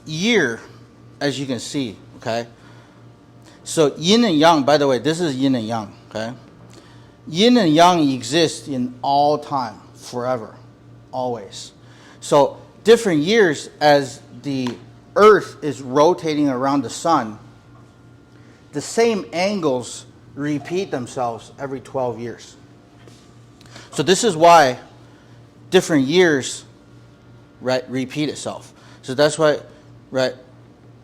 year, as you can see, okay? So yin and yang, by the way, this is yin and yang, okay? Yin and yang exist in all time, forever, always. So different years, as the Earth is rotating around the sun, the same angles repeat themselves every 12 years. So this is why different years, right, repeat itself. So that's why, right,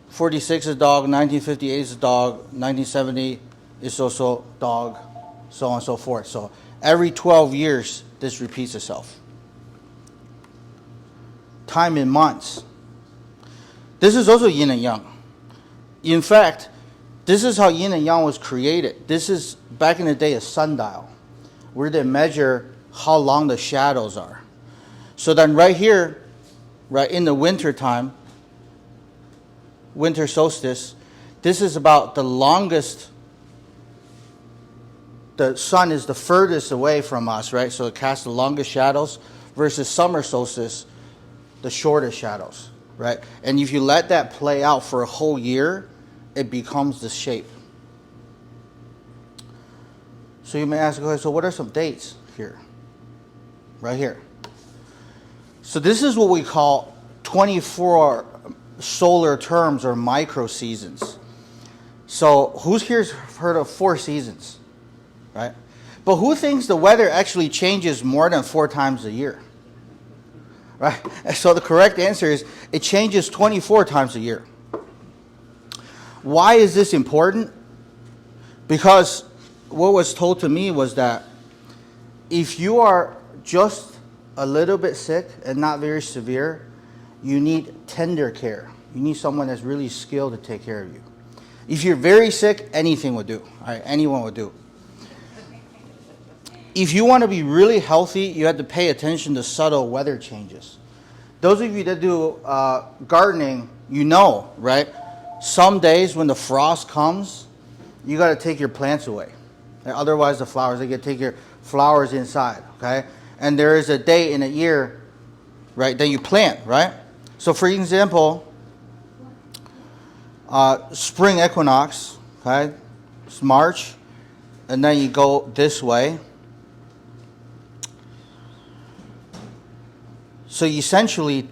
46 is dog, 1958 is dog, 1970 is also dog, so on and so forth. So every 12 years, this repeats itself. Time in months. This is also yin and yang. In fact, this is how yin and yang was created. This is, back in the day, a sundial, where they measure how long the shadows are. So then right here, right in the winter time, winter solstice, this is about the longest. The sun is the furthest away from us, right? So it casts the longest shadows, versus summer solstice, the shortest shadows, right? And if you let that play out for a whole year, it becomes this shape. So you may ask, okay, so what are some dates here? Right here. So this is what we call 24 solar terms or micro seasons. So who's here's heard of 4 seasons, right? But who thinks the weather actually changes more than 4 times a year? Right? So the correct answer is it changes 24 times a year. Why is this important? Because what was told to me was that if you are just a little bit sick and not very severe, you need tender care. You need someone that's really skilled to take care of you. If you're very sick, anything will do. All right, anyone will do. If you want to be really healthy, you have to pay attention to subtle weather changes. Those of you that do gardening, you know, right? Some days when the frost comes, you got to take your plants away. Otherwise, the flowers, they get take your flowers inside, okay? And there is a day in a year, right, that you plant, right? So, for example, spring equinox, okay? It's March, and then you go this way. So essentially,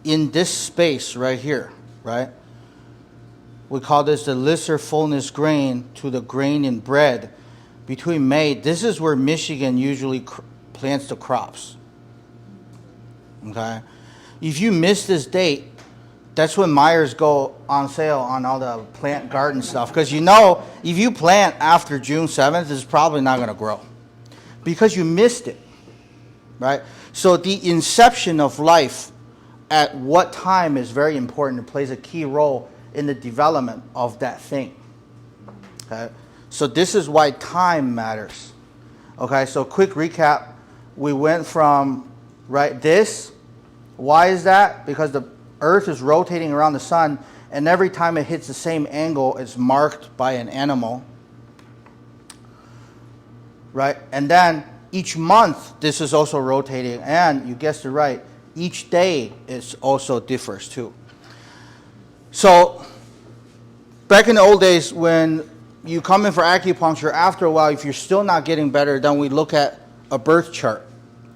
in this space right here, right? We call this the lesser fullness grain to the grain in bread. Between May, this is where Michigan usually plants the crops. Okay? If you miss this date, that's when Myers go on sale on all the plant garden stuff. Because you know, if you plant after June 7th, it's probably not going to grow. Because you missed it. Right? So the inception of life at what time is very important. It plays a key role in the development of that thing. Okay? So this is why time matters. Okay, so quick recap. We went from, right, this. Why is that? Because the Earth is rotating around the sun, and every time it hits the same angle, it's marked by an animal. Right? And then each month, this is also rotating, and you guessed it right, each day is also differs too. So, back in the old days, when you come in for acupuncture, after a while, if you're still not getting better, then we look at a birth chart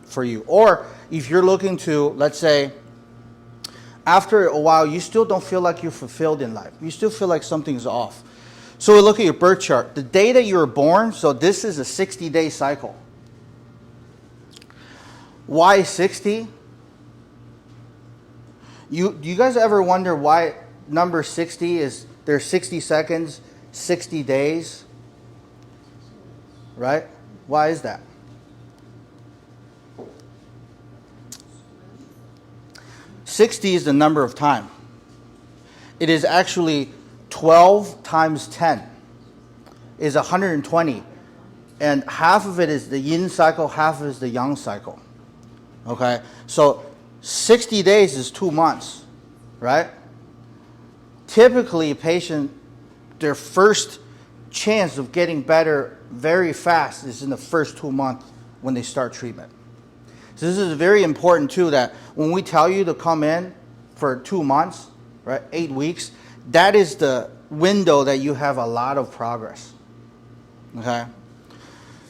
for you. Or if you're looking to, let's say, after a while, you still don't feel like you're fulfilled in life. You still feel like something's off. So we look at your birth chart. The day that you were born, so this is a 60-day cycle. Why 60? You guys ever wonder why number 60 is, there's 60 seconds, 60 days? Right? Why is that? $60 is the number of time. It is actually 12 times 10 is 120. And half of it is the yin cycle, half of it is the yang cycle. Okay? So 60 days is 2 months, right? Typically, a patient, their first chance of getting better very fast is in the first 2 months when they start treatment. So this is very important too, that when we tell you to come in for 2 months, right? 8 weeks. That is the window that you have a lot of progress. Okay?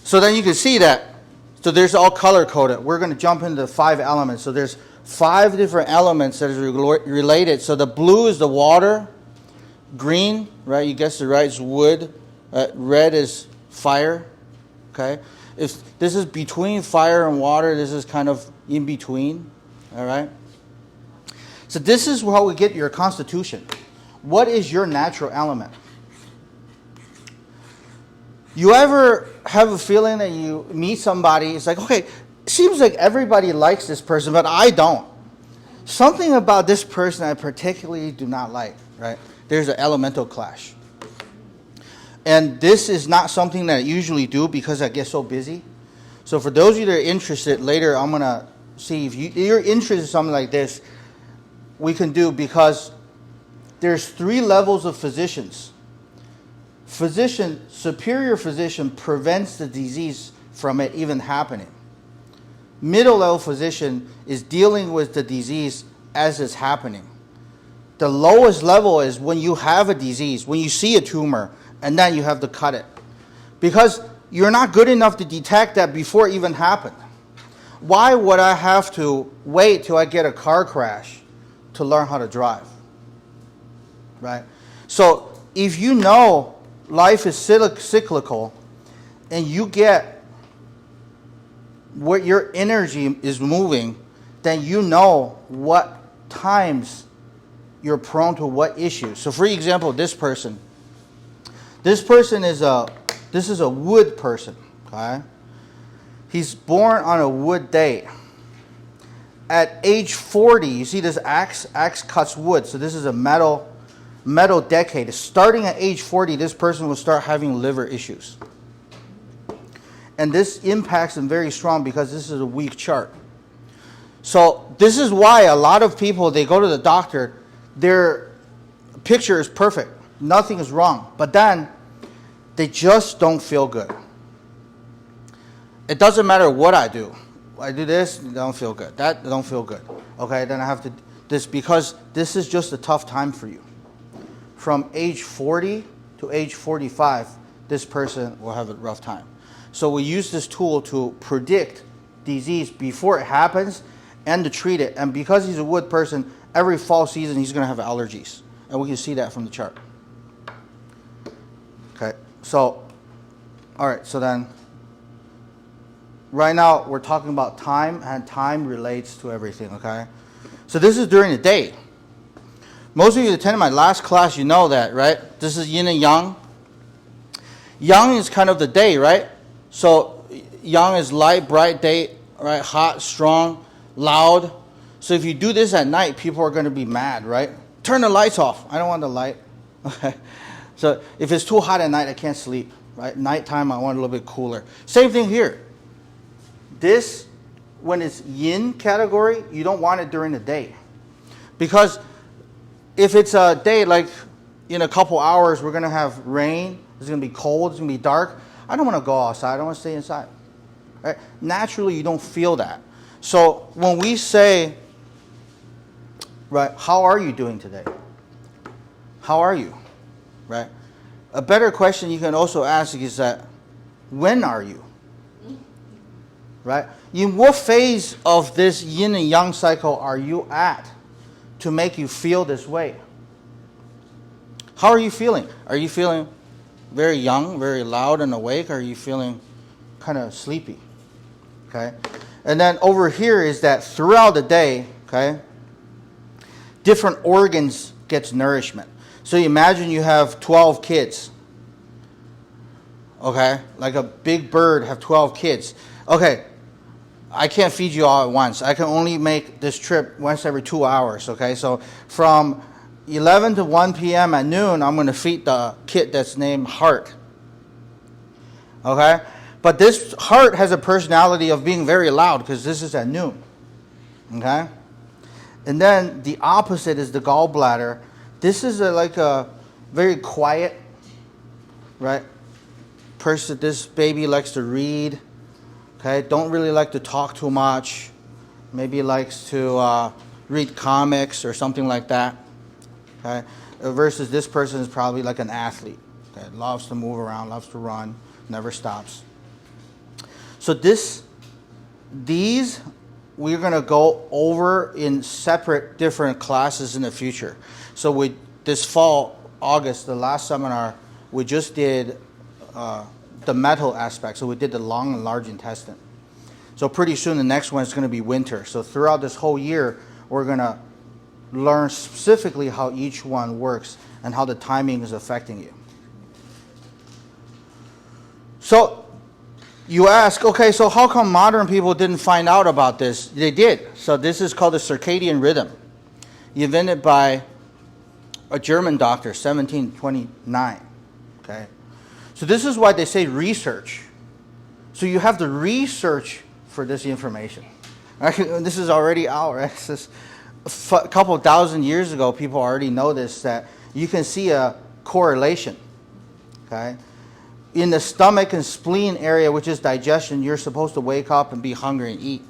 So then you can see that. So there's all color coded. We're going to jump into 5 elements. So there's 5 different elements that is related. So the blue is the water. Green, right? You guessed it right, is wood. Red is fire. Okay? If this is between fire and water, this is kind of in between. All right? So this is how we get your constitution. What is your natural element? You ever have a feeling that you meet somebody, it's like, okay, it seems like everybody likes this person, but I don't. Something about this person I particularly do not like, right? There's an elemental clash. And this is not something that I usually do because I get so busy. So for those of you that are interested, later I'm going to see if you're interested in something like this, we can do, because there's 3 levels of physicians. Superior physician prevents the disease from it even happening. Middle level physician is dealing with the disease as it's happening. The lowest level is when you have a disease, when you see a tumor, and then you have to cut it. Because you're not good enough to detect that before it even happened. Why would I have to wait till I get a car crash to learn how to drive? Right? So if you know life is cyclical, and you get what your energy is moving, then you know what times you're prone to what issues. So for example, this person is a wood person, okay? He's born on a wood date. At age 40, you see this axe cuts wood, so this is a metal decade. Starting at age 40, this person will start having liver issues. And this impacts them very strong because this is a weak chart. So this is why a lot of people, they go to the doctor, their picture is perfect. Nothing is wrong. But then they just don't feel good. It doesn't matter what I do. I do this, don't feel good. That, don't feel good. Okay, then I have to this, because this is just a tough time for you. From age 40 to age 45, this person will have a rough time. So we use this tool to predict disease before it happens and to treat it. And because he's a wood person, every fall season he's going to have allergies. And we can see that from the chart. Okay, so, all right, so then, right now we're talking about time, and time relates to everything, okay? So this is during the day. Most of you that attended my last class, you know that, right? This is yin and yang. Yang is kind of the day, right? So yang is light, bright day, right? Hot, strong, loud. So if you do this at night, people are going to be mad, right? Turn the lights off. I don't want the light. Okay. So if it's too hot at night, I can't sleep, right? Nighttime, I want a little bit cooler. Same thing here. This, when it's yin category, you don't want it during the day. Because if it's a day like in a couple hours, we're going to have rain, it's going to be cold, it's going to be dark, I don't want to go outside, I want to stay inside. Right? Naturally, you don't feel that. So when we say, right, how are you doing today? How are you? Right? A better question you can also ask is that, when are you? Right? In what phase of this yin and yang cycle are you at to make you feel this way? How are you feeling? Are you feeling very young, very loud and awake? Or are you feeling kind of sleepy? Okay? And then over here is that throughout the day, okay, different organs gets nourishment. So you imagine you have 12 kids. Okay? Like a big bird have 12 kids. Okay, I can't feed you all at once. I can only make this trip once every 2 hours, okay? So from 11 to 1 p.m. at noon, I'm going to feed the kid that's named Heart. Okay? But this Heart has a personality of being very loud because this is at noon. Okay? And then the opposite is the Gallbladder. This is like a very quiet, right, person. This baby likes to read. Okay, don't really like to talk too much. Maybe likes to read comics or something like that. Okay, versus this person is probably like an athlete. Okay, loves to move around, loves to run, never stops. So these we're going to go over in separate different classes in the future. So this fall, August, the last seminar, we just did the metal aspect. So we did the long and large intestine. So pretty soon the next one is going to be winter. So throughout this whole year, we're going to learn specifically how each one works and how the timing is affecting you. So you ask, okay, so how come modern people didn't find out about this? They did. So this is called the circadian rhythm, invented by a German doctor, 1729. Okay, so this is why they say research. So you have to research for this information. This is already out, right? This is a couple thousand years ago, people already know this, that you can see a correlation. Okay, in the stomach and spleen area, which is digestion, you're supposed to wake up and be hungry and eat.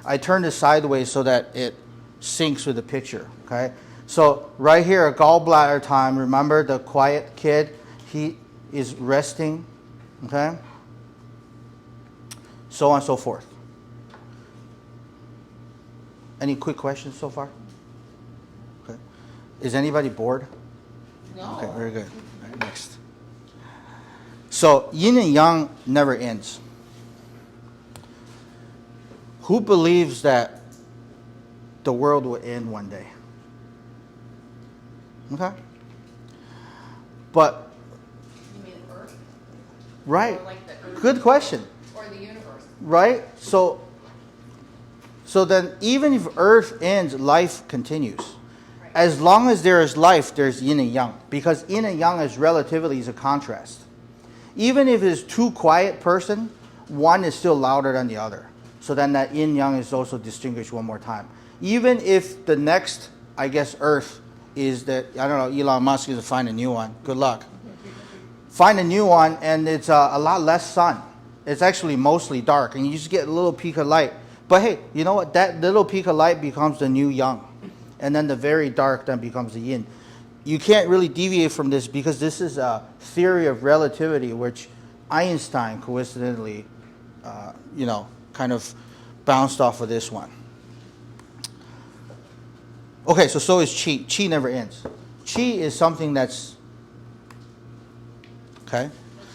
I turned it sideways so that it syncs with the picture. Okay, so right here, a gallbladder time. Remember the quiet kid? He is resting. Okay, so on and so forth. Any quick questions so far? Okay, is anybody bored? No. Okay, very good. All right, next. So yin and yang never ends. Who believes that the world will end one day? Okay. But You mean Earth? right. Or like the Earth? Good question. Or the universe? Right? So then even if Earth ends, life continues. Right. As long as there is life, there's yin and yang. Because yin and yang is relativity, is a contrast. Even if it's too quiet person, one is still louder than the other. So then that yin yang is also distinguished one more time. Even if the next, I guess, Earth is that, I don't know, Elon Musk is to find a new one. Good luck. Find a new one and it's a lot less sun. It's actually mostly dark and you just get a little peak of light. But hey, you know what? That little peak of light becomes the new yang. And then the very dark then becomes the yin. You can't really deviate from this because this is a theory of relativity which Einstein coincidentally, kind of bounced off of this one. Okay, so is qi. Qi never ends. Qi is something that's, okay?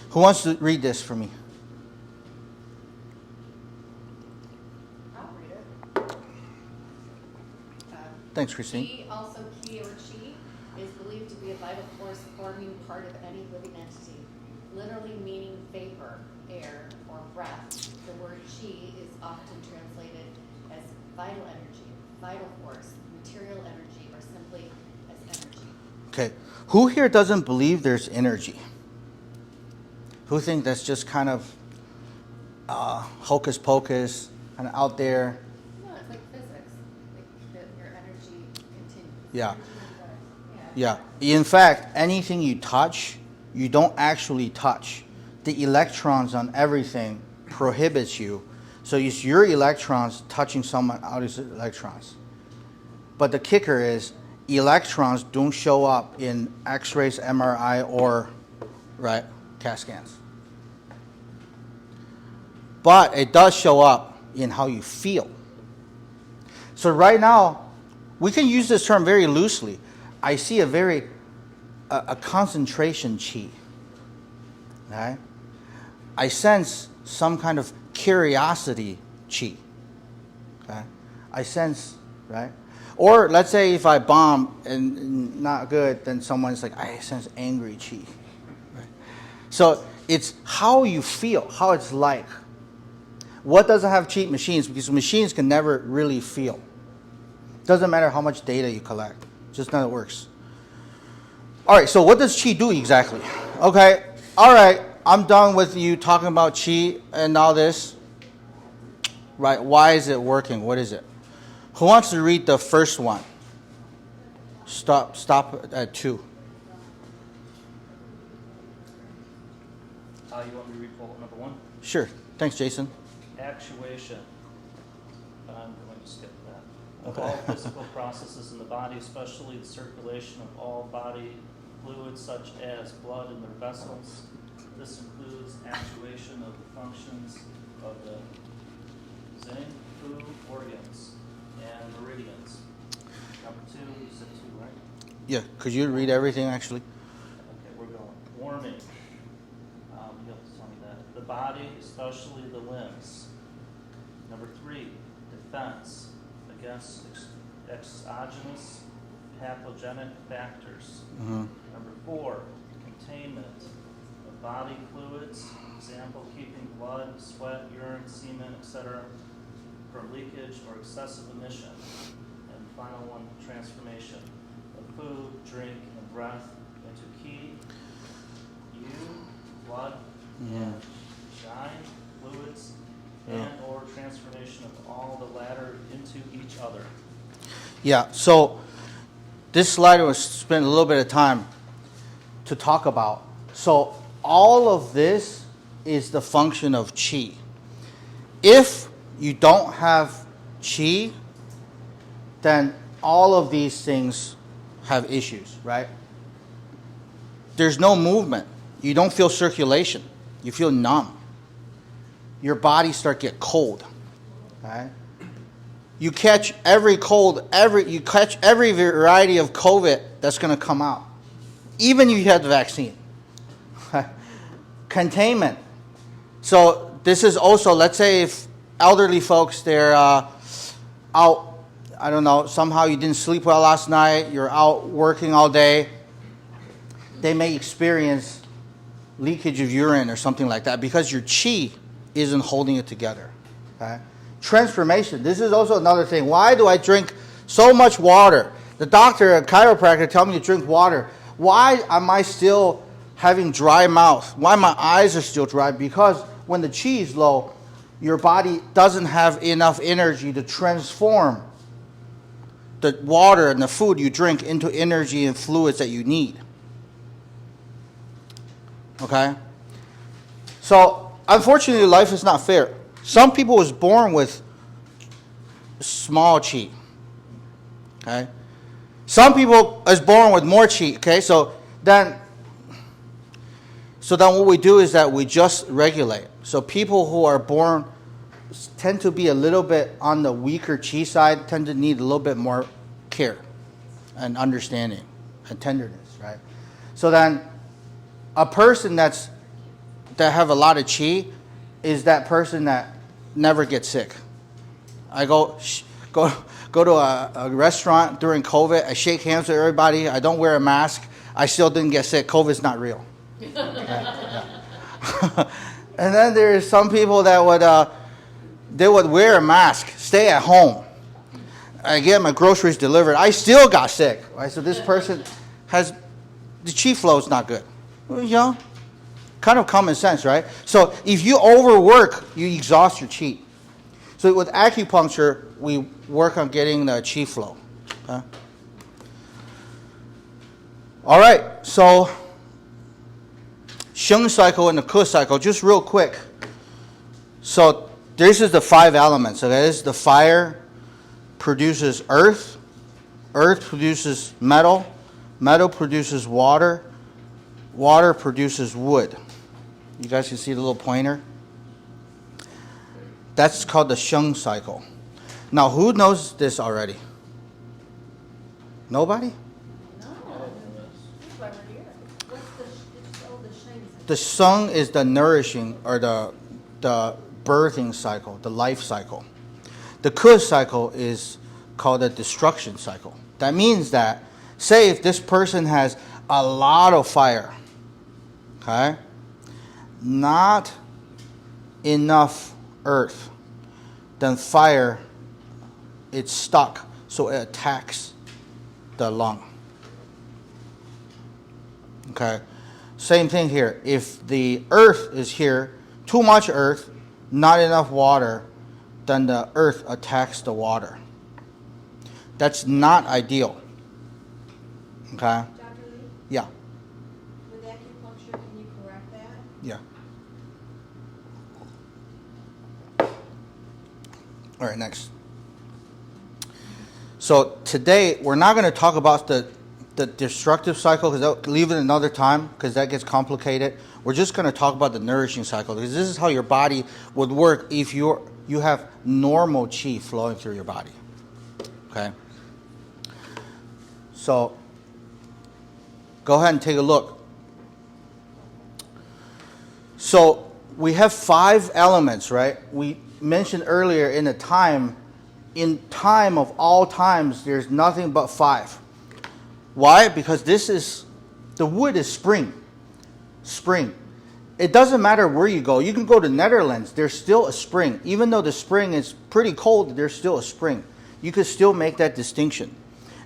Who wants to read this for me? I'll read it. Thanks, Christine. Qi, also qi or qi, is believed to be a vital force forming part of any living entity, literally meaning vapor, air, or breath. The word qi is often translated as vital energy, vital force, material energy, or simply as energy. Okay, who here doesn't believe there's energy? Who think that's just kind of hocus pocus, kind of out there? No, it's like physics. Like that your energy continues. Yeah. Energy does. Yeah. In fact, anything you touch, you don't actually touch. The electrons on everything prohibits you. So it's your electrons touching someone else's electrons. But the kicker is electrons don't show up in X-rays, MRI, or CAT scans. But it does show up in how you feel. So right now, we can use this term very loosely. I see a concentration qi. Okay? I sense some kind of curiosity qi. Okay? I sense, right? Or let's say if I bomb and not good, then someone's like, I sense angry qi. Right? So it's how you feel, how it's like. What doesn't have cheat machines? Because machines can never really feel. Doesn't matter how much data you collect. Just none of it works. All right, so what does qi do exactly? Okay, all right, I'm done with you talking about qi and all this. Right, why is it working? What is it? Who wants to read the first one? Stop at 2. You want me to read bullet number 1? Sure. Thanks, Jason. Actuation. I'm going to skip that. of all physical processes in the body, especially the circulation of all body fluids such as blood in their vessels. This includes actuation of the functions of the zinc, food, organs, and meridians. Number 2, you said 2, right? Yeah, could you read everything actually? Okay, we're going. Warming. You have to tell me that. The body, especially the limbs. Number 3, defense against exogenous pathogenic factors. Number 4, containment of body fluids, example, keeping blood, sweat, urine, semen, etc. from leakage or excessive emission. And final one, transformation of food, drink, and breath into key, blood, and shine fluids, and or transformation of all the latter into each other. Yeah, so this slide was spent a little bit of time to talk about. So all of this is the function of chi. If you don't have chi, then all of these things have issues, right? There's no movement. You don't feel circulation. You feel numb. Your body starts to get cold. Okay? You catch every cold, you catch every variety of COVID that's going to come out. Even if you have the vaccine. Containment. So this is also, let's say if elderly folks, they're out, I don't know, somehow you didn't sleep well last night, you're out working all day, they may experience leakage of urine or something like that because your chi isn't holding it together. Okay? Transformation. This is also another thing. Why do I drink so much water? The doctor, a chiropractor, tell me to drink water. Why am I still having dry mouth? Why my eyes are still dry? Because when the chi is low, your body doesn't have enough energy to transform the water and the food you drink into energy and fluids that you need. Okay? So, unfortunately, life is not fair. Some people was born with small chi. Okay? Some people is born with more chi. Okay? So then what we do is that we just regulate. So people who are born tend to be a little bit on the weaker chi side, tend to need a little bit more care and understanding and tenderness, right? So then a person that have a lot of chi is that person that never gets sick. I go to a restaurant during COVID. I shake hands with everybody. I don't wear a mask. I still didn't get sick. COVID's not real. Yeah. And then there's some people that would wear a mask, stay at home. I get my groceries delivered. I still got sick. Right? So this person has the chi flow is not good. You know, kind of common sense, right? So if you overwork, you exhaust your chi. So with acupuncture, we work on getting the chi flow. Okay? All right, so Sheng cycle and the Ke cycle, just real quick. So this is the 5 elements. Okay, this is the fire produces earth, earth produces metal, metal produces water, water produces wood. You guys can see the little pointer? That's called the Sheng cycle. Now, who knows this already? Nobody? No. That's why we're here. What's the Sheng? The Sheng is the nourishing or the birthing cycle, the life cycle. The Ke cycle is called the destruction cycle. That means that, say if this person has a lot of fire, okay, not enough earth, then fire, it's stuck, so it attacks the lung. Okay, same thing here. If the earth is here, too much earth, not enough water, then the earth attacks the water. That's not ideal. Okay? Dr. Lee, Yeah. with acupuncture, can you correct that? Yeah. All right, next. So today, we're not going to talk about the destructive cycle, because I'll leave it another time, because that gets complicated. We're just going to talk about the nourishing cycle, because this is how your body would work if you have normal qi flowing through your body. Okay? So, go ahead and take a look. So, we have 5 elements, right? We mentioned earlier in time of all times, there's nothing but 5. Why? Because the wood is spring. Spring. It doesn't matter where you go. You can go to Netherlands, there's still a spring. Even though the spring is pretty cold, there's still a spring. You could still make that distinction.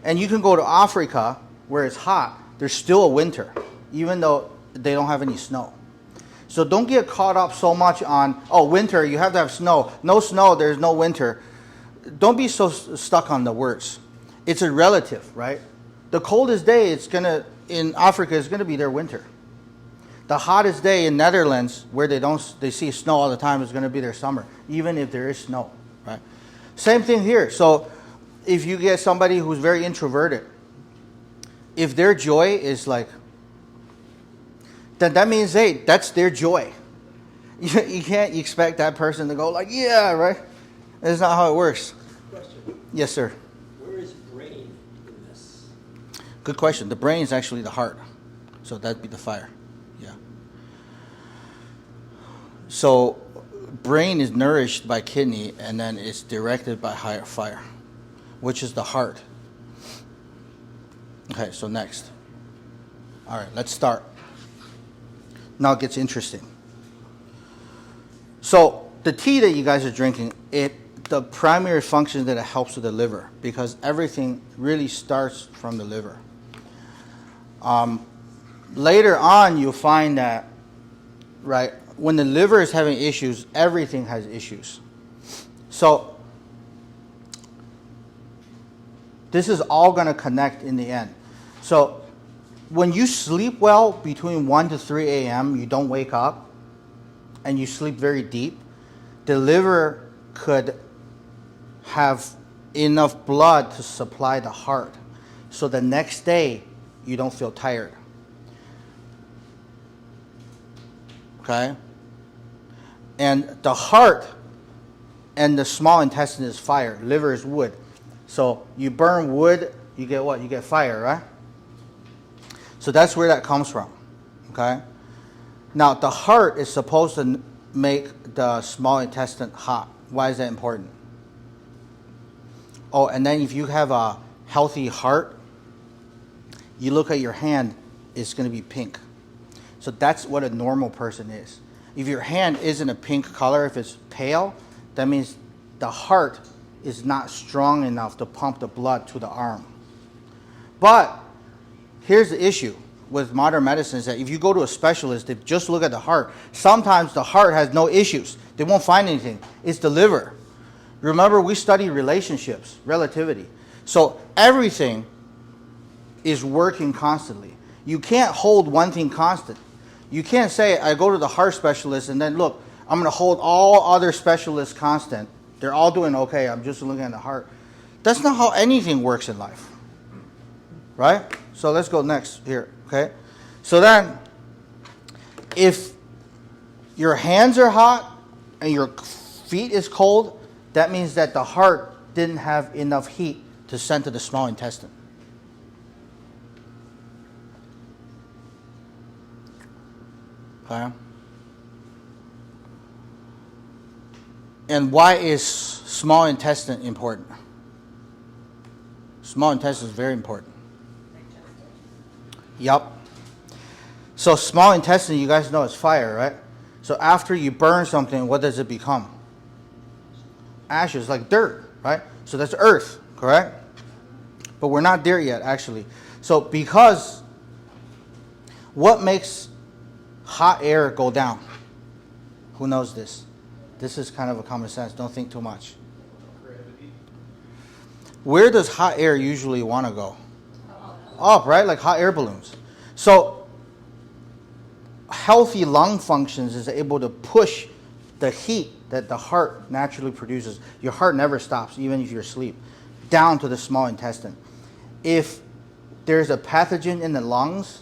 And you can go to Africa, where it's hot, there's still a winter, even though they don't have any snow. So don't get caught up so much on, winter, you have to have snow. No snow, there's no winter. Don't be so stuck on the words. It's a relative, right? The coldest day in Africa is going to be their winter. The hottest day in Netherlands, where they see snow all the time, is going to be their summer, even if there is snow, right? Same thing here. So if you get somebody who's very introverted, if their joy is like, then that means, hey, that's their joy. You can't expect that person to go like, yeah, right? That's not how it works. Question. Yes, sir. Where is brain in this? Good question. The brain is actually the heart. So that'd be the fire. Yeah. So brain is nourished by kidney, and then it's directed by higher fire, which is the heart. Okay, so next. All right, let's start. Now it gets interesting. So the tea that you guys are drinking, the primary function that it helps with the liver, because everything really starts from the liver. Later on, you'll find that, right, when the liver is having issues, everything has issues. So this is all going to connect in the end. So when you sleep well between 1 to 3 a.m., you don't wake up, and you sleep very deep, the liver could have enough blood to supply the heart. So the next day, you don't feel tired. Okay? And the heart and the small intestine is fire. Liver is wood. So you burn wood, you get what? You get fire, right? So that's where that comes from. Okay? Now, the heart is supposed to make the small intestine hot. Why is that important? Oh, and then if you have a healthy heart, you look at your hand, it's going to be pink. So that's what a normal person is. If your hand isn't a pink color, if it's pale, that means the heart is not strong enough to pump the blood to the arm. But here's the issue with modern medicine is that if you go to a specialist, they just look at the heart. Sometimes the heart has no issues. They won't find anything. It's the liver. Remember, we study relationships, relativity. So everything is working constantly. You can't hold one thing constant. You can't say, I go to the heart specialist and then, look, I'm going to hold all other specialists constant. They're all doing okay. I'm just looking at the heart. That's not how anything works in life. Right? So let's go next here. Okay? So then, if your hands are hot and your feet is cold, that means that the heart didn't have enough heat to send to the small intestine. Okay? And why is small intestine important? Small intestine is very important. Yup. So small intestine, you guys know, is fire, right? So after you burn something, what does it become? Ashes, like dirt, right? So that's earth, correct? But we're not there yet, actually. So because what makes hot air go down? Who knows this? This is kind of a common sense. Don't think too much. Gravity. Where does hot air usually want to go? Up, right? Like hot air balloons. So healthy lung functions is able to push the heat that the heart naturally produces. Your heart never stops, even if you're asleep. down to the small intestine. If there's a pathogen in the lungs,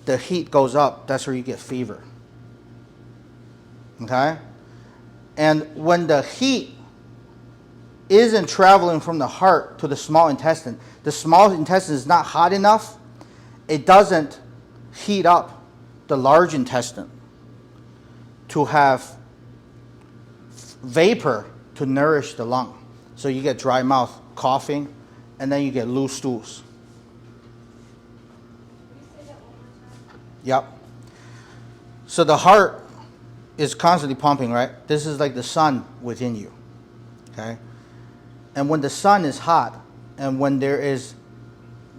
the heat goes up. That's where you get fever. Okay? And when the heat isn't traveling from the heart to the small intestine is not hot enough, it doesn't heat up the large intestine to have vapor to nourish the lung. So you get dry mouth, coughing, and then you get loose stools. Can you say that one more time? Yep. So the heart is constantly pumping, right? This is like the sun within you. Okay? And when the sun is hot, and when there is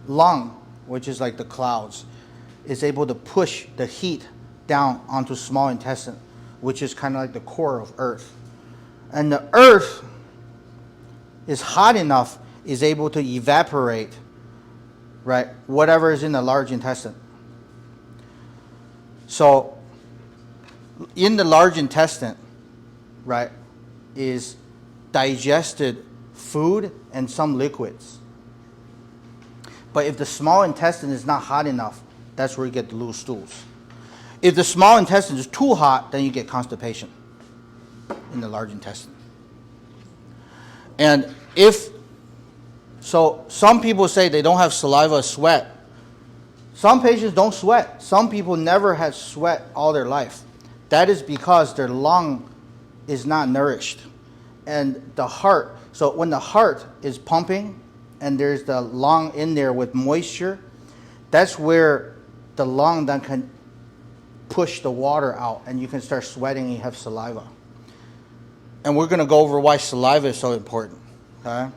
lung, which is like the clouds, is able to push the heat down onto small intestine, which is kind of like the core of Earth. And the Earth is hot enough, is able to evaporate, right, whatever is in the large intestine. So in the large intestine, right, is digested food and some liquids. But if the small intestine is not hot enough, that's where you get the loose stools. If the small intestine is too hot, then you get constipation in the large intestine. And so some people say they don't have saliva, sweat. Some patients don't sweat. Some people never had sweat all their life. That is because their lung is not nourished. And the heart, so when the heart is pumping and there's the lung in there with moisture, that's where the lung then can push the water out and you can start sweating and you have saliva. And we're going to go over why saliva is so important. Okay?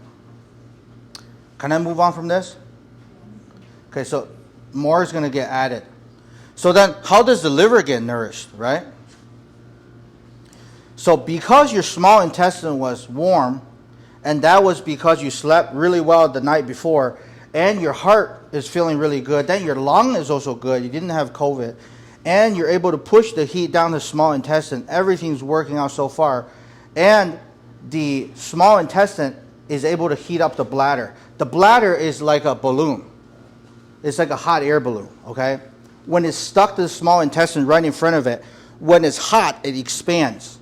Can I move on from this? Okay, so more is going to get added. So then, how does the liver get nourished, right? So because your small intestine was warm, and that was because you slept really well the night before, and your heart is feeling really good, then your lung is also good, you didn't have COVID, and you're able to push the heat down the small intestine, everything's working out so far, and the small intestine is able to heat up the bladder. The bladder is like a balloon. It's like a hot air balloon, okay? When it's stuck to the small intestine right in front of it, when it's hot, it expands.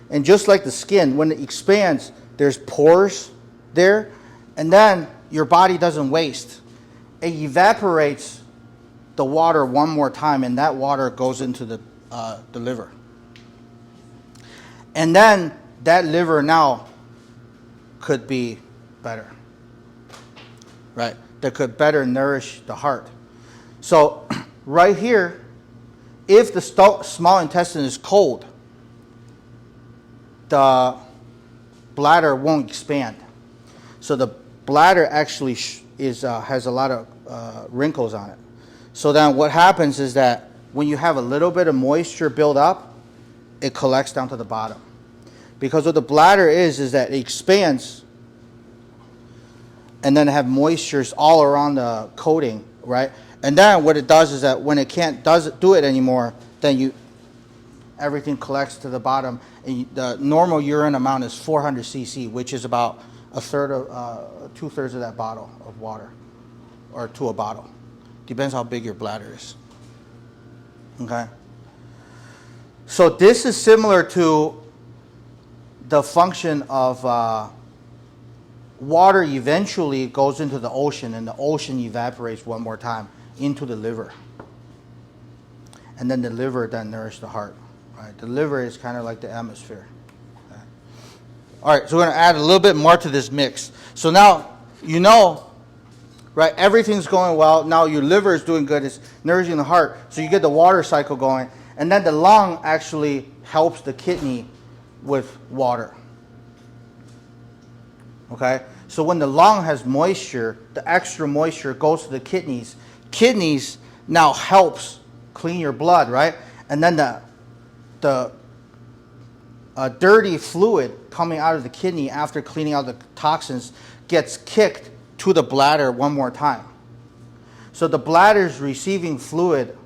And just like the skin, when it expands, there's pores there, and then your body doesn't waste. It evaporates the water one more time, and that water goes into the liver. And then that liver now could be better, right? That could better nourish the heart. So right here, if the small intestine is cold, the bladder won't expand. So the bladder actually has a lot of wrinkles on it. So then what happens is that when you have a little bit of moisture build up, it collects down to the bottom. Because what the bladder is that it expands and then have moistures all around the coating, right? And then what it does is that when it can't do it anymore, then everything collects to the bottom. And the normal urine amount is 400 cc, which is about two-thirds of that bottle of water, or to a bottle. Depends how big your bladder is. Okay? So this is similar to the function of water eventually goes into the ocean, and the ocean evaporates one more time into the liver. And then the liver then nourishes the heart. Right? The liver is kind of like the atmosphere. Okay. All right, so we're going to add a little bit more to this mix. So now, you know, right, everything's going well. Now your liver is doing good. It's nourishing the heart. So you get the water cycle going. And then the lung actually helps the kidney with water. Okay? So when the lung has moisture, the extra moisture goes to the kidneys. Kidneys now helps clean your blood, right? And then the dirty fluid coming out of the kidney after cleaning out the toxins gets kicked to the bladder one more time. So the bladder is receiving fluid,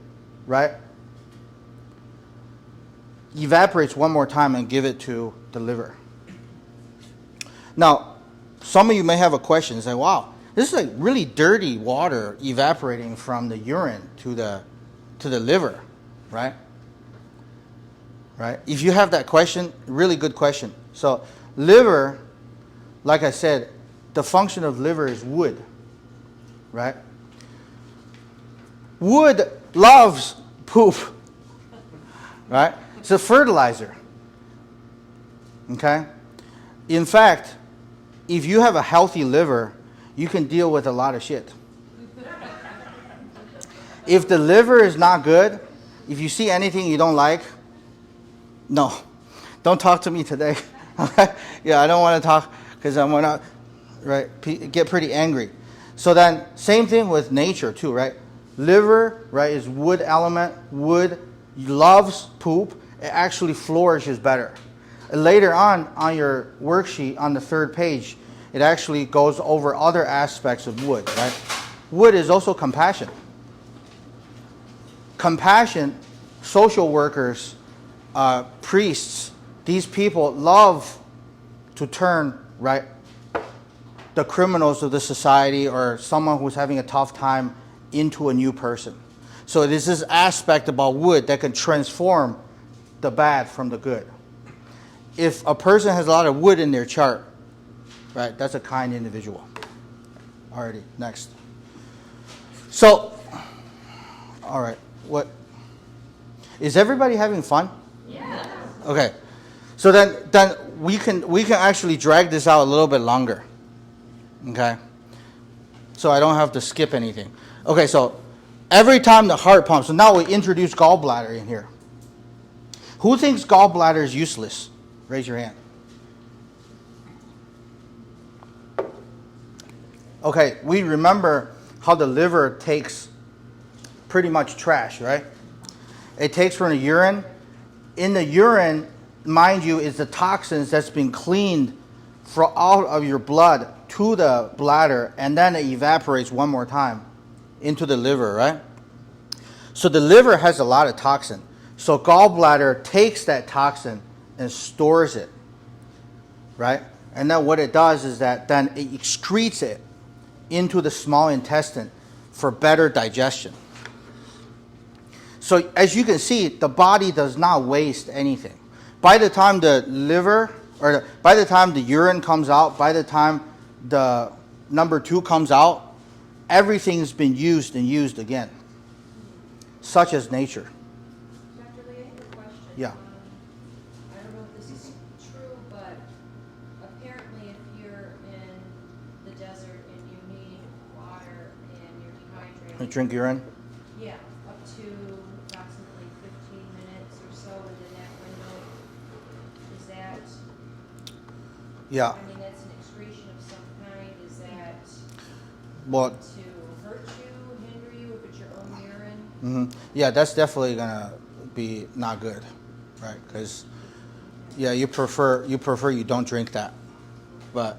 right? Evaporates one more time and give it to the liver. Now, some of you may have a question. Say, wow, this is like really dirty water evaporating from the urine to the liver, right? Right? If you have that question, really good question. So liver, like I said, the function of liver is wood, right? Wood loves poop, right? It's a fertilizer, okay? In fact, if you have a healthy liver, you can deal with a lot of shit. If the liver is not good, if you see anything you don't like, no, don't talk to me today. Yeah, I don't want to talk because I'm gonna get pretty angry. So then, same thing with nature too, right? Liver, right, is wood element. Wood loves poop. It actually flourishes better. Later on your worksheet on the 3rd page, it actually goes over other aspects of wood, right? Wood is also compassion. Compassion, social workers, priests, these people love to turn, right, the criminals of the society or someone who's having a tough time into a new person. So there's this aspect about wood that can transform the bad from the good. If a person has a lot of wood in their chart, right, that's a kind individual. Alrighty, next. So, all right, what? Is everybody having fun? Yeah. Okay, so then we can actually drag this out a little bit longer. Okay, so I don't have to skip anything. Okay, so every time the heart pumps, so now we introduce gallbladder in here. Who thinks gallbladder is useless? Raise your hand. Okay, we remember how the liver takes pretty much trash, right? It takes from the urine. In the urine, mind you, is the toxins that's been cleaned out of your blood to the bladder, and then it evaporates one more time into the liver, right? So the liver has a lot of toxin. So gallbladder takes that toxin and stores it, right? And then what it does is that then it excretes it into the small intestine for better digestion. So as you can see, the body does not waste anything. By the time the liver, or by the time the urine comes out, by the time the number 2 comes out, everything's been used and used again. Such as nature. Dr. Lee, I have a question. Yeah. I don't know if this is true, but apparently if you're in the desert and you need water and you're dehydrated. Drink urine? Yeah, up to approximately 15 minutes or so within that window. Is that, Yeah. I mean, that's an excretion of some kind. Is that Well, to hurt you, hinder you, if it's your own urine? yeah, that's definitely gonna be not good, right? Because yeah, you prefer you don't drink that, but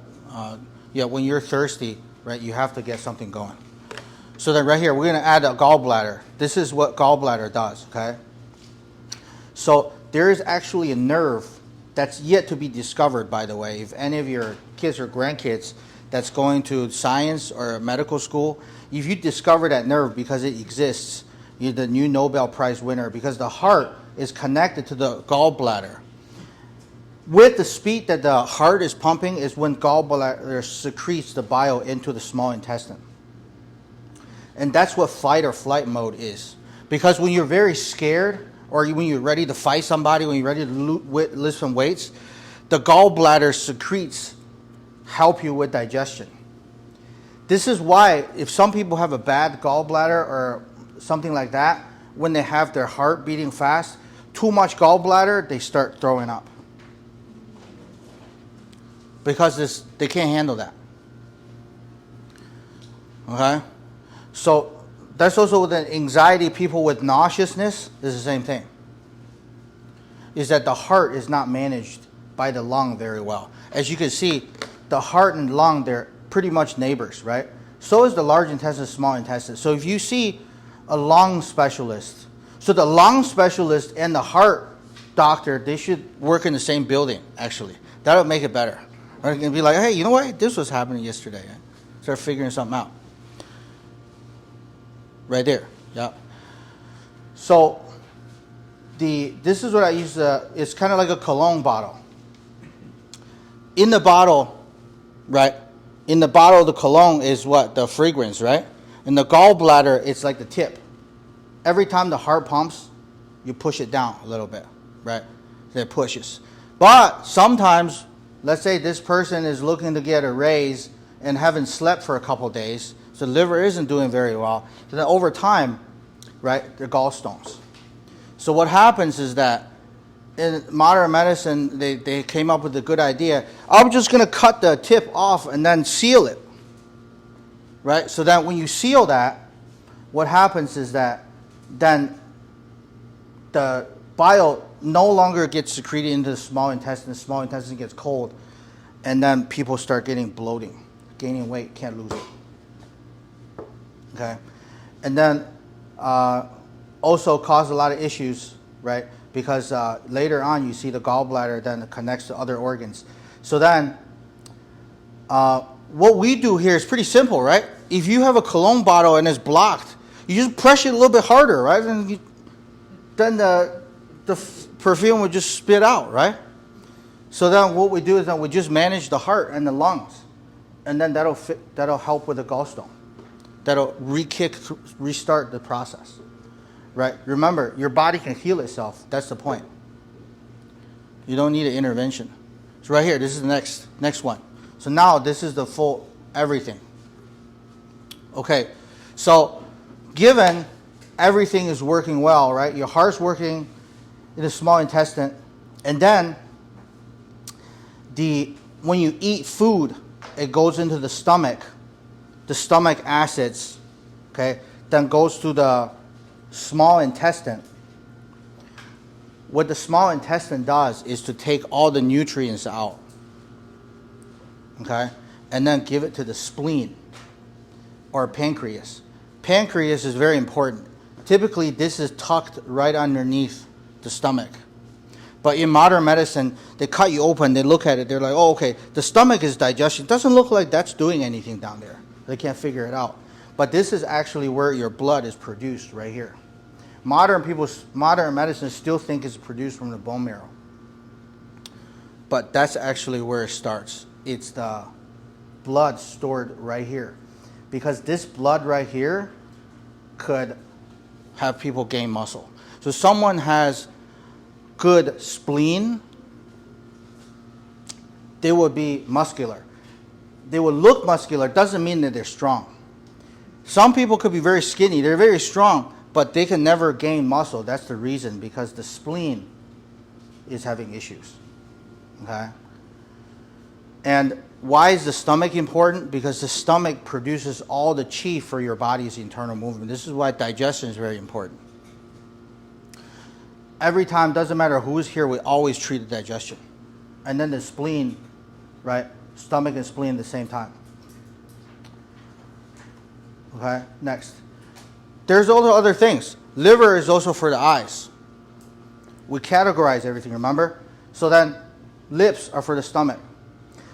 yeah, when you're thirsty, right, you have to get something going. So then right here, we're gonna add a gallbladder. This is what gallbladder does, okay? So there is actually a nerve that's yet to be discovered, by the way. If any of your kids or grandkids that's going to science or medical school, if you discover that nerve because it exists, you're the new Nobel Prize winner, because the heart is connected to the gallbladder. With the speed that the heart is pumping is when gallbladder secretes the bile into the small intestine. And that's what fight or flight mode is. Because when you're very scared, or when you're ready to fight somebody, when you're ready to lift some weights, the gallbladder secretes help you with digestion. This is why if some people have a bad gallbladder or something like that, when they have their heart beating fast, too much gallbladder, they start throwing up. Because they can't handle that. Okay? So that's also with the anxiety, people with nauseousness, is the same thing. Is that the heart is not managed by the lung very well. As you can see, the heart and lung, they're pretty much neighbors, right? So is the large intestine, small intestine. So if you see a lung specialist, so the lung specialist and the heart doctor, they should work in the same building, actually. That'll make it better, Or you can be like, hey, you know what? This was happening yesterday. Start figuring something out. Right there. Yeah. So this is what I use. It's kind of like a cologne bottle. In the bottle, right? In the bottle, the cologne is what? The fragrance, right? In the gallbladder, it's like the tip. Every time the heart pumps, you push it down a little bit, right? It pushes. But sometimes, let's say this person is looking to get a raise and haven't slept for a couple of days, so the liver isn't doing very well. So then over time, right, they're gallstones. So what happens is that in modern medicine, they came up with a good idea. I'm just going to cut the tip off and then seal it, right? So that when you seal that, what happens is that then the bile no longer gets secreted into the small intestine gets cold, and then people start getting bloating, gaining weight, can't lose it. Okay? And then also cause a lot of issues, right? Because later on you see the gallbladder then connects to other organs. So then what we do here is pretty simple, right? If you have a cologne bottle and it's blocked, you just press it a little bit harder, right? And then the perfume would just spit out, right? So then what we do is then we just manage the heart and the lungs, and then that'll help with the gallstone. That'll restart the process, right? Remember, your body can heal itself. That's the point. You don't need an intervention. So right here, this is the next one. So now this is the full everything. Okay, so given everything is working well, right? Your heart's working in the small intestine, and then when you eat food, it goes into the stomach acids, okay, then goes to the small intestine. What the small intestine does is to take all the nutrients out, okay, and then give it to the spleen or pancreas. Pancreas is very important. Typically, this is tucked right underneath the stomach. But in modern medicine, they cut you open, they look at it, they're like, oh, okay, the stomach is digestion. It doesn't look like that's doing anything down there. They can't figure it out. But this is actually where your blood is produced, right here. Modern medicine still think it's produced from the bone marrow. But that's actually where it starts. It's the blood stored right here. Because this blood right here could have people gain muscle. So someone has good spleen, they will be muscular. They will look muscular, doesn't mean that they're strong. Some people could be very skinny, they're very strong, but they can never gain muscle. That's the reason, because the spleen is having issues. Okay? And why is the stomach important? Because the stomach produces all the chi for your body's internal movement. This is why digestion is very important. Every time, doesn't matter who's here, we always treat the digestion. And then the spleen, right? Stomach and spleen at the same time. Okay, next. There's also other things. Liver is also for the eyes. We categorize everything, remember? So then, lips are for the stomach.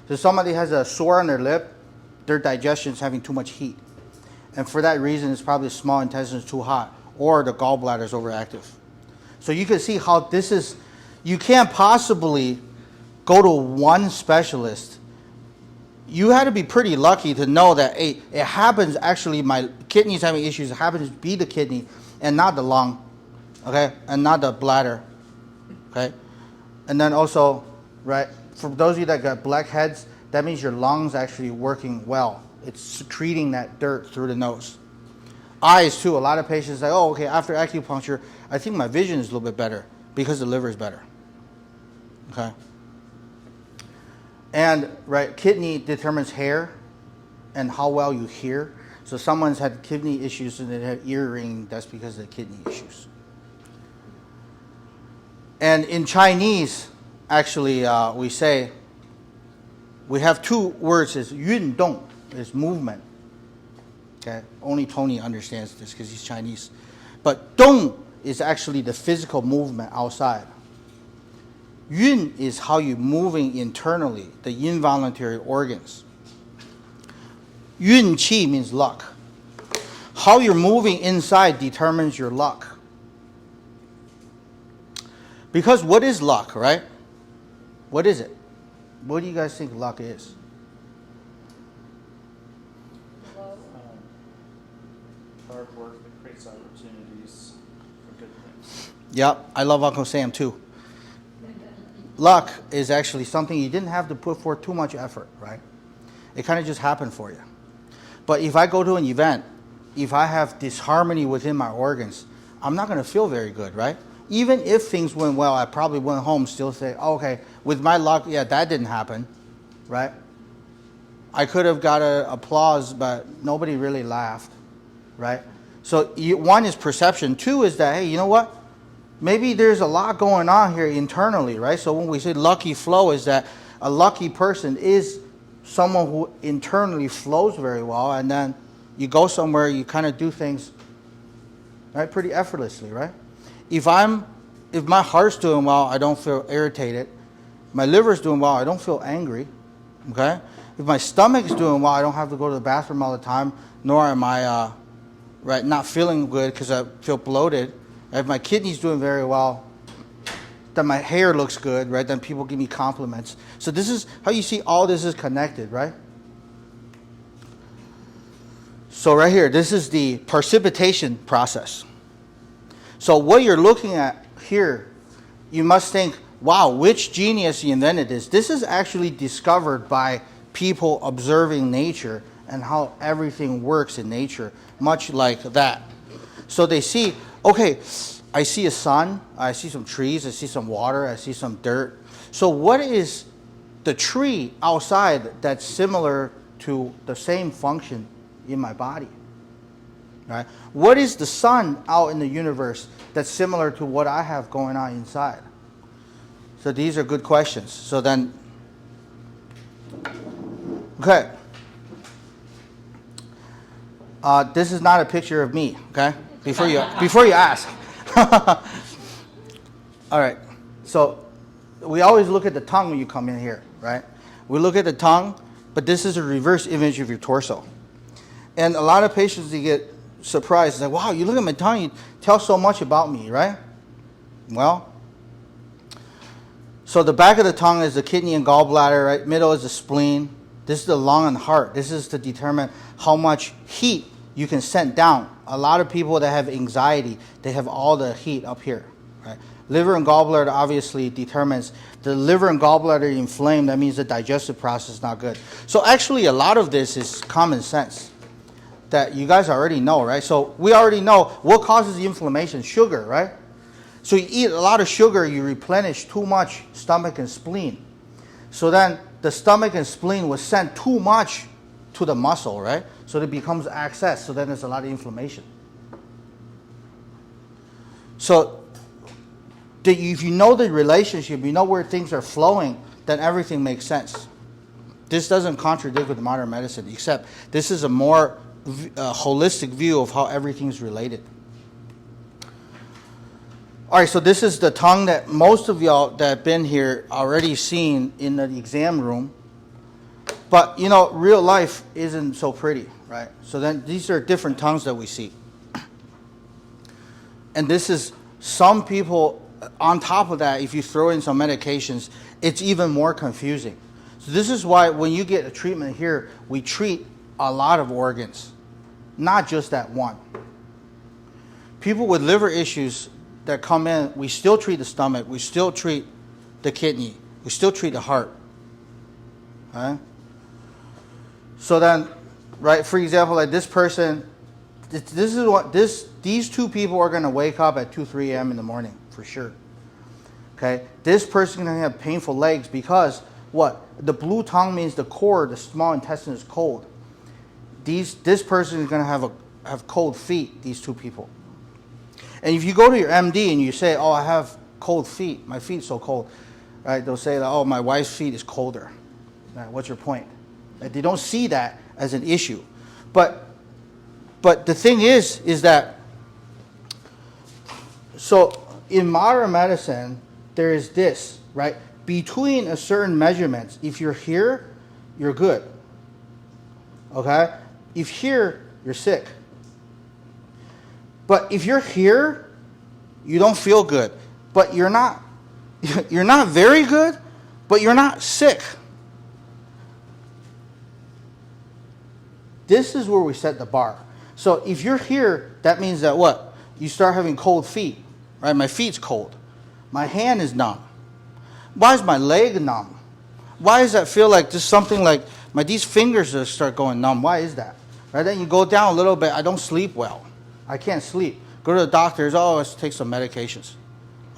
So if somebody has a sore on their lip, their digestion is having too much heat. And for that reason, it's probably the small intestine is too hot, or the gallbladder is overactive. So you can see how this is, you can't possibly go to one specialist. You had to be pretty lucky to know that, hey, it happens actually, my kidney's having issues, it happens to be the kidney and not the lung, okay, and not the bladder, okay. And then also, right, for those of you that got blackheads, that means your lungs actually working well. It's secreting that dirt through the nose. Eyes too, a lot of patients say, oh, okay, after acupuncture, I think my vision is a little bit better because the liver is better, okay. And, right, kidney determines hair and how well you hear. So someone's had kidney issues and they had ear ringing, that's because of the kidney issues. And in Chinese, actually, we say, we have two words, is yun dong, is movement. Okay, only Tony understands this because he's Chinese. But dong is actually the physical movement outside. Yun is how you're moving internally, the involuntary organs. Yun qi means luck. How you're moving inside determines your luck. Because what is luck, right? What is it? What do you guys think luck is? Hard work that creates opportunities for good things. Yep, I love Uncle Sam too. Luck is actually something you didn't have to put forth too much effort, right? It kind of just happened for you. But if I go to an event, if I have disharmony within my organs, I'm not going to feel very good, right? Even if things went well, I probably went home still say, oh, okay, with my luck, yeah, that didn't happen, right? I could have got applause, but nobody really laughed, right? So one is perception. Two is that, hey, you know what? Maybe there's a lot going on here internally, right? So when we say lucky flow is that a lucky person is someone who internally flows very well, and then you go somewhere, you kind of do things, right, pretty effortlessly, right? If my heart's doing well, I don't feel irritated. My liver's doing well, I don't feel angry, okay? If my stomach's doing well, I don't have to go to the bathroom all the time, nor am I not feeling good because I feel bloated. If my kidney's doing very well, then my hair looks good, right? Then people give me compliments. So this is how you see all this is connected, right? So right here, this is the precipitation process. So what you're looking at here, you must think, wow, which genius invented this? This is actually discovered by people observing nature and how everything works in nature, much like that. So they see, okay, I see a sun, I see some trees, I see some water, I see some dirt. So what is the tree outside that's similar to the same function in my body? Right? What is the sun out in the universe that's similar to what I have going on inside? So these are good questions. So then, okay. This is not a picture of me, okay? Before you ask. All right. So we always look at the tongue when you come in here, right? We look at the tongue, but this is a reverse image of your torso. And a lot of patients, they get surprised. Like, wow, you look at my tongue, you tell so much about me, right? Well, so the back of the tongue is the kidney and gallbladder, right? Middle is the spleen. This is the lung and heart. This is to determine how much heat you can send down. A lot of people that have anxiety, they have all the heat up here, right? Liver and gallbladder obviously determines the liver and gallbladder inflamed. That means the digestive process is not good. So actually a lot of this is common sense that you guys already know, right? So we already know what causes the inflammation, sugar, right? So you eat a lot of sugar, you replenish too much stomach and spleen. So then the stomach and spleen will send too much to the muscle, right? So it becomes excess, so then there's a lot of inflammation. So if you know the relationship, you know where things are flowing, then everything makes sense. This doesn't contradict with modern medicine, except this is a more holistic view of how everything's related. All right, so this is the tongue that most of y'all that have been here already seen in the exam room. But, you know, real life isn't so pretty, right? So then these are different tongues that we see. And this is some people, on top of that, if you throw in some medications, it's even more confusing. So this is why when you get a treatment here, we treat a lot of organs, not just that one. People with liver issues that come in, we still treat the stomach, we still treat the kidney, we still treat the heart. Right? So then, right, for example, like this person, this is what these two people are going to wake up at 2, 3 a.m. in the morning for sure. Okay, this person is going to have painful legs because what? The blue tongue means the core, the small intestine is cold. This person is going to have cold feet. These two people. And if you go to your MD and you say, "Oh, I have cold feet. My feet's so cold," right? They'll say, "Oh, my wife's feet is colder." Right, what's your point? Right, they don't see that as an issue, but the thing is that so in modern medicine there is this. right? Between a certain measurements, if you're here, you're good. Okay? If here, you're sick. But if you're here, you don't feel good. But you're not very good, but you're not sick. This is where we set the bar. So if you're here, that means that what? You start having cold feet, right? My feet's cold. My hand is numb. Why is my leg numb? Why does that feel like just something like these fingers just start going numb? Why is that? Right? Then you go down a little bit. I don't sleep well. I can't sleep. Go to the doctors. Oh, let's take some medications.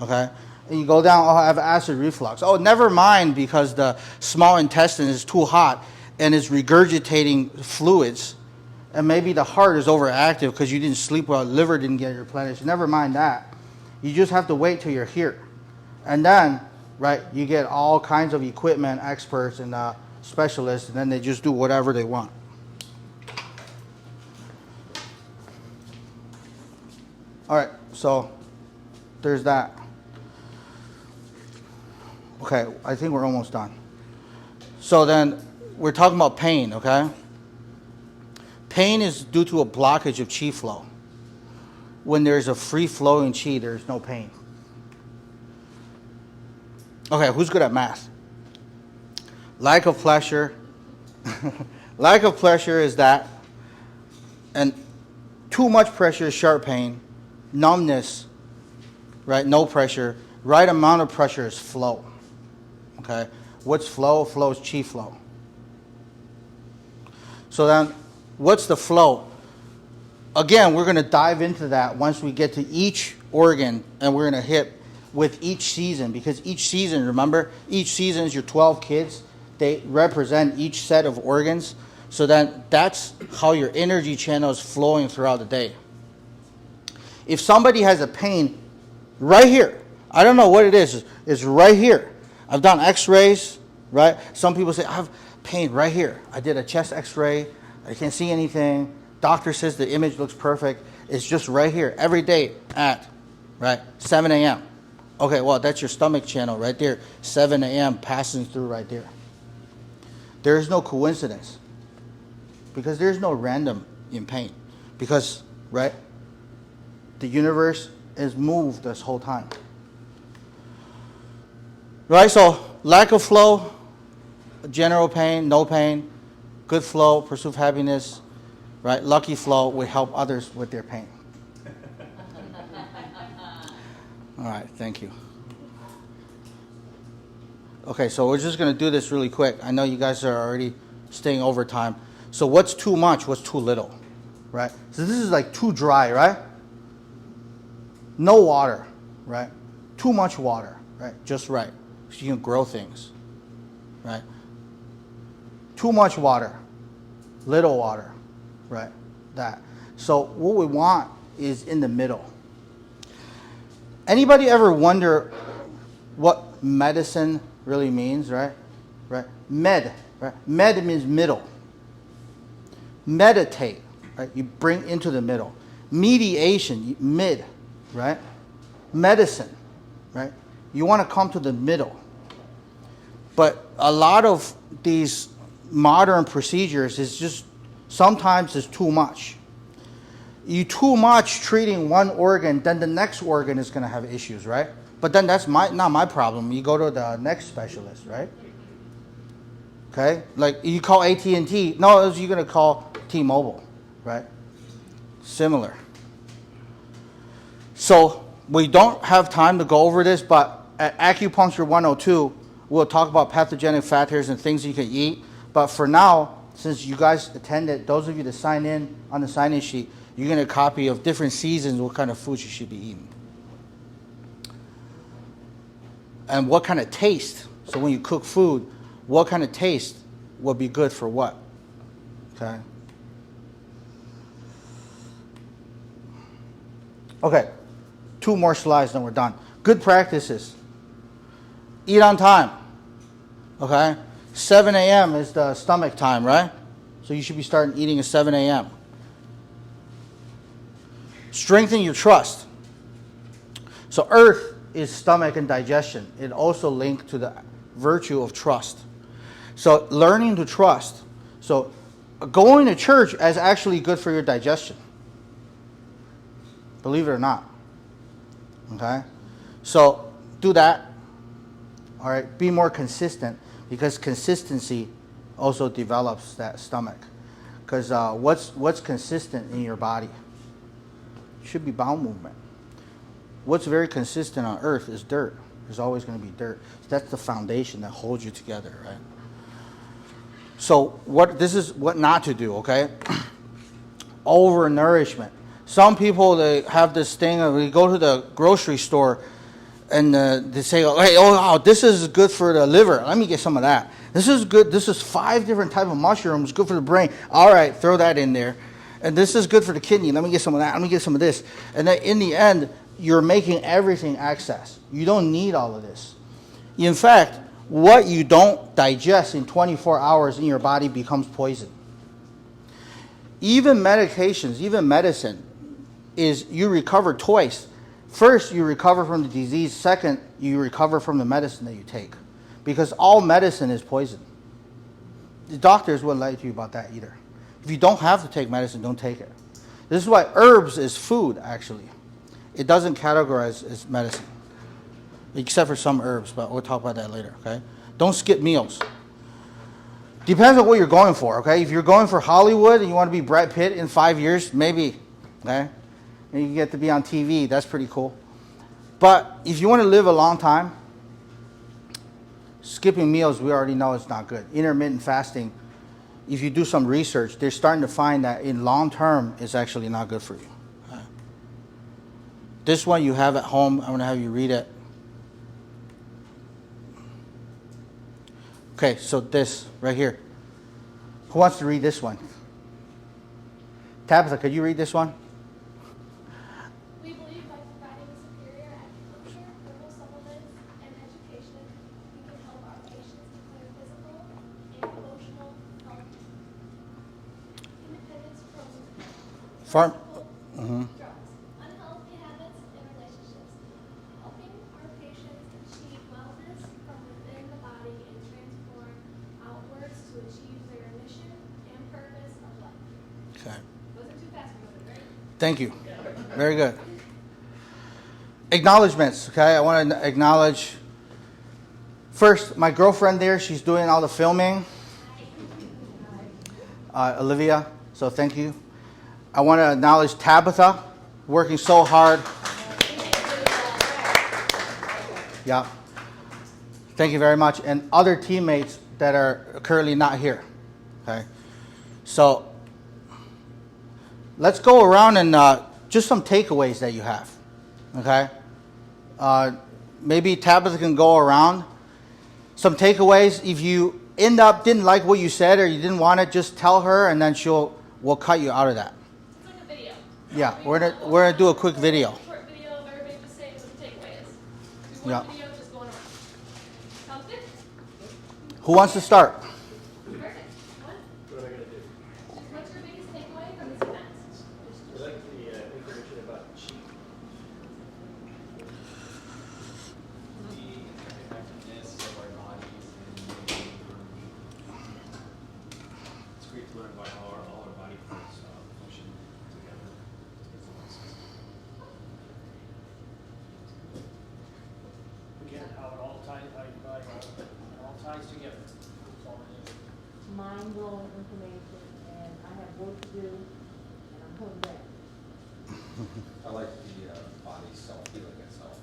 Okay? And you go down. Oh, I have acid reflux. Oh, never mind, because the small intestine is too hot and is regurgitating fluids. And maybe the heart is overactive because you didn't sleep well. Liver didn't get replenished. Never mind that. You just have to wait till you're here. And then, right, you get all kinds of equipment, experts, and specialists, and then they just do whatever they want. All right, so there's that. Okay, I think we're almost done. So then we're talking about pain, okay? Pain is due to a blockage of qi flow. When there's a free-flowing qi, there's no pain. Okay, who's good at math? Lack of pleasure. Lack of pleasure is that. And too much pressure is sharp pain. Numbness, right? No pressure. Right amount of pressure is flow. Okay? What's flow? Flow is qi flow. So then, what's the flow? Again, we're going to dive into that once we get to each organ, and we're going to hit with each season, because each season, remember, each season is your 12 kids. They represent each set of organs. So then that's how your energy channel is flowing throughout the day. If somebody has a pain right here, I don't know what it is, it's right here. I've done x-rays, right? Some people say, I have pain right here. I did a chest x-ray. I can't see anything. Doctor says the image looks perfect. It's just right here every day at, right, 7 a.m. Okay, well, that's your stomach channel right there. 7 a.m. passing through right there. There is no coincidence, because there's no random in pain. Because, right, the universe is moved this whole time. Right, so lack of flow, general pain, no pain, good flow, pursuit of happiness, right? Lucky flow will help others with their pain. All right, thank you. Okay, so we're just going to do this really quick. I know you guys are already staying over time. So what's too much? What's too little? Right? So this is like too dry, right? No water, right? Too much water, right? Just right. So you can grow things, right? Too much water, little water, right? That. So what we want is in the middle. Anybody ever wonder what medicine really means, right? Right? Med, right? Med means middle. Meditate, right? You bring into the middle. Mediation, mid, right? Medicine, right? You want to come to the middle. But a lot of these modern procedures is just, sometimes it's too much. You too much treating one organ, then the next organ is going to have issues, right? But then that's not my problem. You go to the next specialist, right? Okay? Like you call AT&T. No, you're going to call T-Mobile, right? Similar. So we don't have time to go over this, but at Acupuncture 102, we'll talk about pathogenic factors and things you can eat. But for now, since you guys attended, those of you that sign in on the sign-in sheet, you're going to get a copy of different seasons, what kind of foods you should be eating. And what kind of taste. So when you cook food, what kind of taste would be good for what? Okay. Okay. 2 more slides, then we're done. Good practices. Eat on time. Okay. 7 a.m. is the stomach time, right? So you should be starting eating at 7 a.m. Strengthen your trust. So Earth is stomach and digestion. It also linked to the virtue of trust. So learning to trust. So going to church is actually good for your digestion. Believe it or not. Okay? So do that. All right? Be more consistent, because consistency also develops that stomach. Because what's consistent in your body? Should be bowel movement. What's very consistent on earth is dirt. There's always going to be dirt. That's the foundation that holds you together, right? So this is what not to do, okay? Overnourishment. Some people, they have this thing of, they go to the grocery store and they say, hey, wow, this is good for the liver. Let me get some of that. This is good. This is 5 different types of mushrooms, good for the brain. All right, throw that in there. And this is good for the kidney. Let me get some of that. Let me get some of this. And then in the end, you're making everything excess. You don't need all of this. In fact, what you don't digest in 24 hours in your body becomes poison. Even medications, even medicine, is you recover twice. First, you recover from the disease. Second, you recover from the medicine that you take. Because all medicine is poison. The doctors wouldn't lie to you about that either. If you don't have to take medicine, don't take it. This is why herbs is food, actually. It doesn't categorize as medicine. Except for some herbs, but we'll talk about that later, okay? Don't skip meals. Depends on what you're going for, okay? If you're going for Hollywood and you want to be Brad Pitt in 5 years, maybe, okay? And you get to be on TV, that's pretty cool. But if you want to live a long time, skipping meals, we already know it's not good. Intermittent fasting, if you do some research, they're starting to find that in long term, it's actually not good for you. Okay. This one you have at home, I'm going to have you read it. Okay, so this right here. Who wants to read this one? Tabitha, could you read this one? We believe by providing superior acupuncture, herbal supplements, and education, we can help our patients declare physical and emotional health, independence from drugs, unhealthy habits, and relationships, helping our patients achieve wellness from within the body and transform outwards to achieve their mission and purpose of life. Okay. Wasn't too fast for me, right? Thank you. Very good. Acknowledgements, okay? I want to acknowledge first my girlfriend there. She's doing all the filming. Olivia, so thank you. I want to acknowledge Tabitha, working so hard. Yeah. Thank you very much. And other teammates that are currently not here. Okay. So let's go around and just some takeaways that you have. Okay. Maybe Tabitha can go around. Some takeaways. If you end up didn't like what you said or you didn't want it, just tell her, and then we'll cut you out of that. It's like a video. Yeah, we're gonna do a quick video. Short video of everybody just saying what the takeaway is. Do Yeah. one video just going around. Sounds good? Who wants to start? Perfect. What? What am I gonna do? What's your biggest takeaway from this event? I like the information about chi. The effectiveness of our bodies and it's great to learn about how all our body parts function together. Again, how it all ties, it all ties together. That's all it is. Mind-blowing information, and I have work to do, and I'm coming back. I like the body self-healing itself.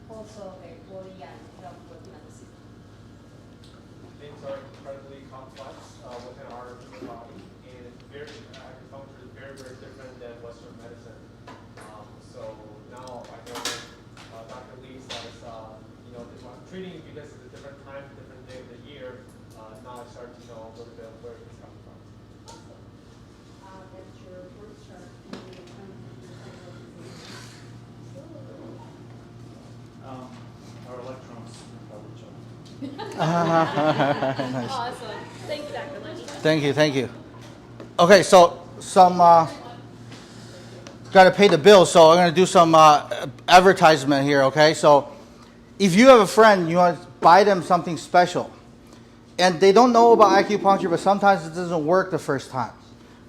Also, working on the system. Things are incredibly complex within our human body, and it's acupuncture is very, very different than Western medicine. So now I know Dr. Lee says, if I'm treating because it's a different time, different day of the year, now I start to know a little bit of where it's coming from. That's your first chart. Our electrons probably choke. Nice. Awesome. Thanks, Dr. Lynch. Thank you. Okay, so some got to pay the bill, so I'm going to do some advertisement here, okay? So if you have a friend, you want to buy them something special, and they don't know about acupuncture, but sometimes it doesn't work the first time,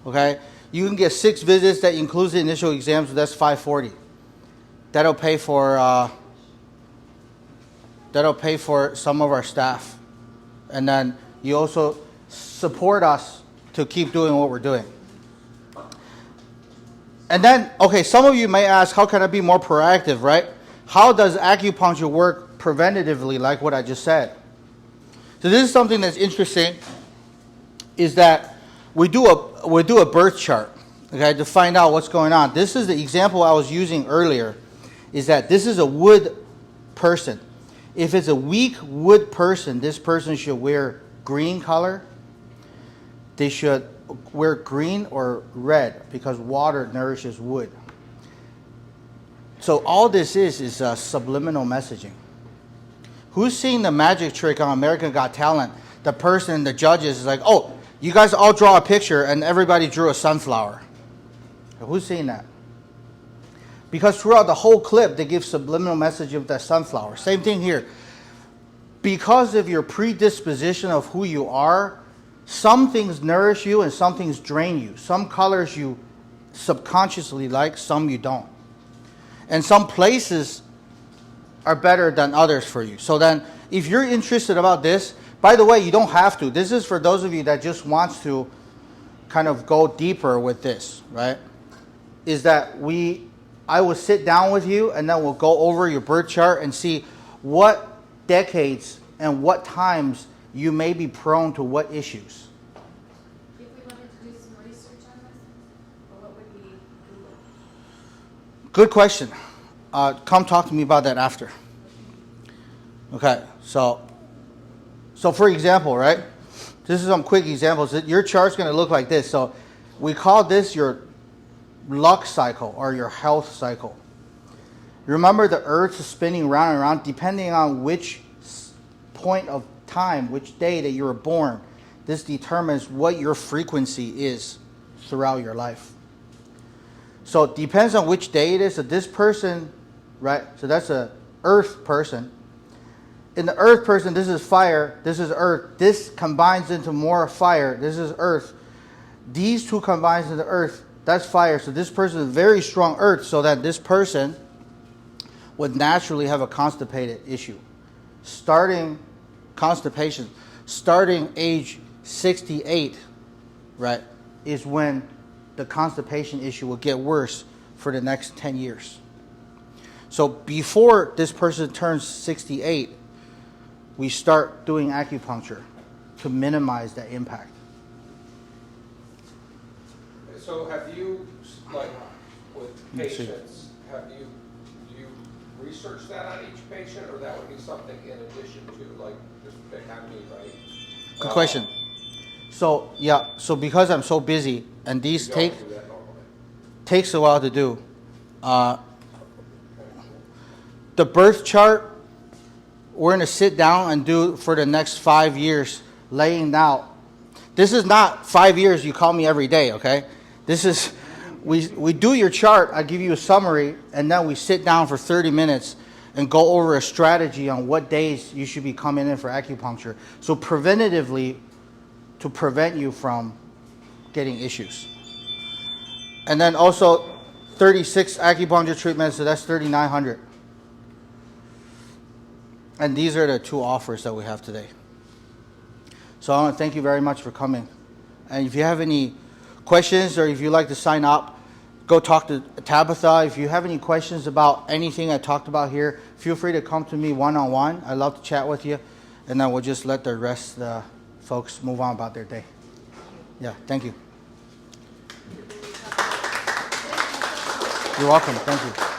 okay? You can get 6 visits that includes the initial exams, so that's $540. That'll pay for some of our staff. And then you also support us to keep doing what we're doing. And then, okay, some of you may ask, how can I be more proactive, right? How does acupuncture work preventatively, like what I just said? So this is something that's interesting, is that we do a birth chart, okay, to find out what's going on. This is the example I was using earlier, is that this is a wood person. If it's a weak wood person, this person should wear green color. They should wear green or red because water nourishes wood. So all this is subliminal messaging. Who's seen the magic trick on American Got Talent? The person, the judges, is like, oh, you guys all draw a picture and everybody drew a sunflower. Who's seen that? Because throughout the whole clip, they give subliminal message of that sunflower. Same thing here. Because of your predisposition of who you are, some things nourish you and some things drain you. Some colors you subconsciously like, some you don't. And some places are better than others for you. So then, if you're interested about this, by the way, you don't have to. This is for those of you that just wants to kind of go deeper with this, right? Is that I will sit down with you and then we'll go over your birth chart and see what decades and what times you may be prone to what issues. If we wanted to do some research on this, what would we Google? Good question. Come talk to me about that after. Okay, so for example, right? This is some quick examples. Your chart's going to look like this. So we call this your luck cycle or your health cycle. Remember, the earth is spinning round and round depending on which point of time, which day that you were born. This determines what your frequency is throughout your life. So it depends on which day it is. So this person, right? So that's a earth person. In the earth person, this is fire, this is earth. This combines into more fire, this is earth. These two combines into earth, that's fire. So this person is very strong earth, so that this person would naturally have a constipated issue. Constipation, starting age 68, right, is when the constipation issue will get worse for the next 10 years. So before this person turns 68, we start doing acupuncture to minimize that impact. So have you, like, with patients, do you research that on each patient, or that would be something in addition to, like, just pick on me, right? Good question. So because I'm so busy, and these takes a while to do, the birth chart, we're going to sit down and do for the next 5 years, laying out. This is not 5 years you call me every day, okay? This is, we do your chart, I give you a summary, and then we sit down for 30 minutes and go over a strategy on what days you should be coming in for acupuncture. So preventatively, to prevent you from getting issues. And then also 36 acupuncture treatments, so that's $3,900. And these are the 2 offers that we have today. So I want to thank you very much for coming. And if you have any questions or if you'd like to sign up, go talk to Tabitha. If you have any questions about anything I talked about here, feel free to come to me one-on-one. I'd love to chat with you. And then we'll just let the rest of the folks move on about their day. Yeah, thank you. You're welcome. Thank you.